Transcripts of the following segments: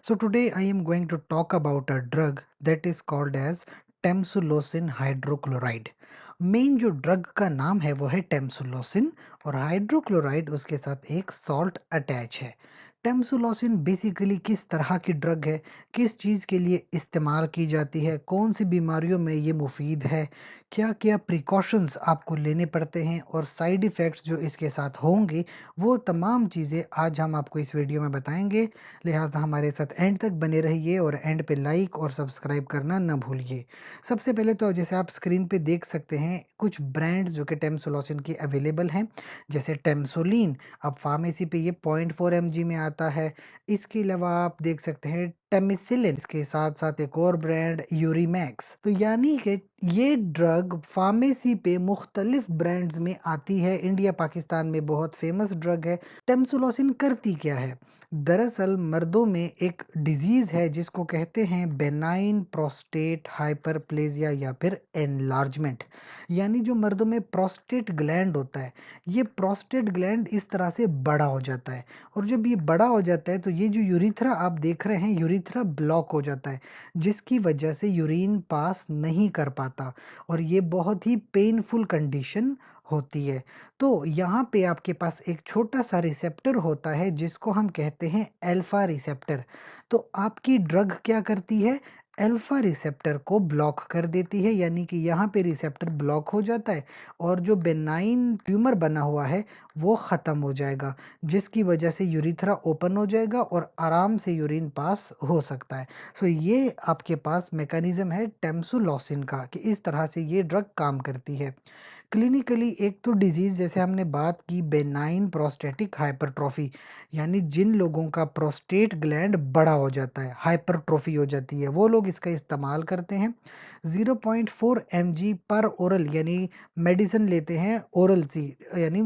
So today I am going to talk about a drug that is called as tamsulosin hydrochloride. Main जो drug का नाम है वो है टेम्सुलोसिन और हाइड्रोक्लोराइड उसके साथ एक सॉल्ट अटैच है। टेम्सुलोसिन बेसिकली किस तरह की ड्रग है, किस चीज़ के लिए इस्तेमाल की जाती है, कौन सी बीमारियों में ये मुफीद है, क्या क्या प्रिकॉशंस आपको लेने पड़ते हैं और साइड इफ़ेक्ट्स जो इसके साथ होंगे, वो तमाम चीज़ें आज हम आपको इस वीडियो में बताएंगे। लिहाजा हमारे साथ एंड तक बने रहिए और एंड पे लाइक और सब्सक्राइब करना ना भूलिए। सबसे पहले तो जैसे आप स्क्रीन पे देख सकते हैं कुछ ब्रांड्स जो कि टेम्सोलोसिन की अवेलेबल हैं, जैसे टेम्सोलिन। अब फार्मेसी पे ये 0.4 mg में आता है। इसके अलावा आप देख सकते हैं टेमिसिलिन, इसके साथ साथ एक और ब्रांड यूरीमैक्स। तो यानी कि ये ड्रग फार्मेसी पे मुख्तलिफ ब्रांड्स में आती है। इंडिया पाकिस्तान में बहुत फेमस ड्रग है। टेम्सुलोसिन करती क्या है? दरअसल मर्दों में एक डिजीज है जिसको कहते हैं बेनाइन प्रोस्टेट हाइपरप्लेजिया या फिर एनलार्जमेंट। यानी जो मर्दों में प्रोस्टेट ग्लैंड होता है, ये प्रोस्टेट ग्लैंड इस तरह से बड़ा हो जाता है और जब ये बड़ा हो जाता है तो ये जो यूरिथ्रा आप देख रहे हैं, यूरिथ्रा ब्लॉक हो जाता है, जिसकी वजह से यूरिन पास नहीं कर पाता और ये बहुत ही पेनफुल कंडीशन होती है। तो यहाँ पे आपके पास एक छोटा सा रिसेप्टर होता है जिसको हम कहते हैं अल्फा रिसेप्टर। तो आपकी ड्रग क्या करती है? अल्फा रिसेप्टर को ब्लॉक कर देती है, यानी कि यहाँ पे रिसेप्टर ब्लॉक हो जाता है और जो बेनाइन ट्यूमर बना हुआ है वो ख़त्म हो जाएगा, जिसकी वजह से यूरिथ्रा ओपन हो जाएगा और आराम से यूरिन पास हो सकता है। सो ये आपके पास मैकेनिज्म है टेम्सुलोसिन का कि इस तरह से ये ड्रग काम करती है। क्लिनिकली एक तो डिजीज जैसे हमने बात की बेनाइन प्रोस्टेटिक हाइपरट्रॉफी, यानी जिन लोगों का प्रोस्टेट ग्लैंड बड़ा हो जाता है, हाइपरट्रॉफी हो जाती है, वो लोग इसका इस्तेमाल करते हैं। 0.4 mg पर ओरल, यानी मेडिसिन लेते हैं ओरल सी, यानी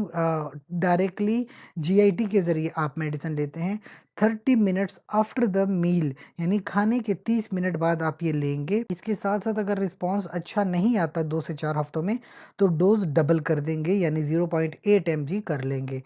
डायरेक्टली जीआईटी के जरिए आप मेडिसिन लेते हैं। 30 मिनट्स आफ्टर द मील, यानी खाने के 30 मिनट बाद आप ये लेंगे। इसके साथ साथ अगर रिस्पॉन्स अच्छा नहीं आता 2 से 4 हफ्तों में तो डोज डबल कर देंगे, यानी 0.8 mg कर लेंगे।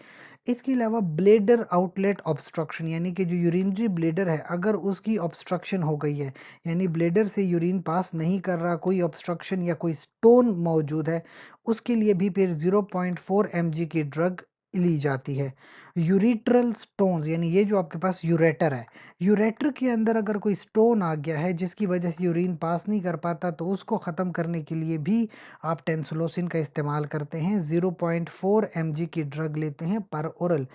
इसके अलावा ब्लेडर आउटलेट ऑब्स्ट्रक्शन, यानी कि जो यूरिनरी ब्लेडर है अगर उसकी ऑब्स्ट्रक्शन हो गई है, यानी ब्लेडर से यूरिन पास नहीं कर रहा, कोई ऑब्स्ट्रक्शन या कोई स्टोन मौजूद है, उसके लिए भी फिर 0.4 mg की ड्रग ली जाती है। यूरिट्रल स्टोन्स, यानी ये जो आपके पास यूरेटर है, यूरेटर के अंदर अगर कोई स्टोन आ गया है जिसकी वजह से यूरिन पास नहीं कर पाता, तो उसको ख़त्म करने के लिए भी आप टेंसुलोसिन का इस्तेमाल करते हैं। 0.4 mg की ड्रग लेते हैं पर ओरल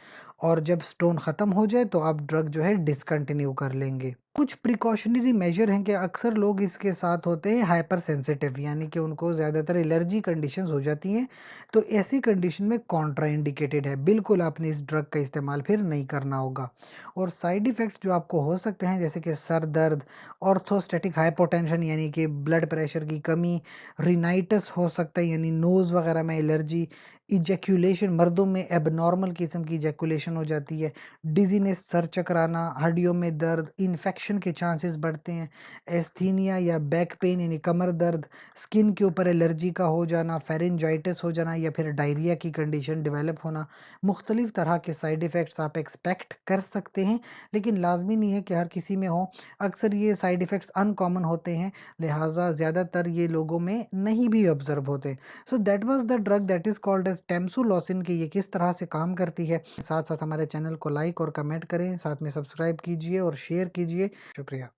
और जब स्टोन ख़त्म हो जाए तो आप ड्रग जो है डिसकंटिन्यू कर लेंगे। कुछ प्रिकॉशनरी मेजर हैं कि अक्सर लोग इसके साथ होते हैं हाइपर सेंसिटिव, यानी कि उनको ज़्यादातर एलर्जी कंडीशंस हो जाती हैं, तो ऐसी कंडीशन में कॉन्ट्रा इंडिकेटेड है, बिल्कुल आपने इस ड्रग का इस्तेमाल फिर नहीं करना होगा। और साइड इफ़ेक्ट्स जो आपको हो सकते हैं जैसे कि सर दर्द, ऑर्थोस्टैटिक हाइपोटेंशन यानी कि ब्लड प्रेशर की कमी, रिनाइटिस हो सकता है यानी नोज़ वगैरह में एलर्जी, इजैक्यूलेशन, मर्दों में एबनॉर्मल किस्म की इजैक्यूलेशन हो जाती है, डिजीनेस, सर चकराना, हड्डियों में दर्द, इन्फेक्शन के चांसेस बढ़ते हैं, एस्थीनिया या बैक पेन यानी कमर दर्द, स्किन के ऊपर एलर्जी का हो जाना, फेरेंजाइटिस हो जाना या फिर डायरिया की कंडीशन डेवलप होना। मुख्तलिफ तरह के साइड इफ़ेक्ट्स आप एक्सपेक्ट कर सकते हैं, लेकिन लाजमी नहीं है कि हर किसी में हो। अक्सर ये साइड इफ़ेक्ट्स अनकॉमन होते हैं, लिहाजा ज़्यादातर ये लोगों में नहीं भी ऑब्जर्व होते। So that was the drug that is called as tamsulosin कि ये किस तरह से काम करती है। साथ साथ हमारे चैनल को लाइक और कमेंट करें, साथ में सब्सक्राइब कीजिए और शेयर कीजिए। शुक्रिया।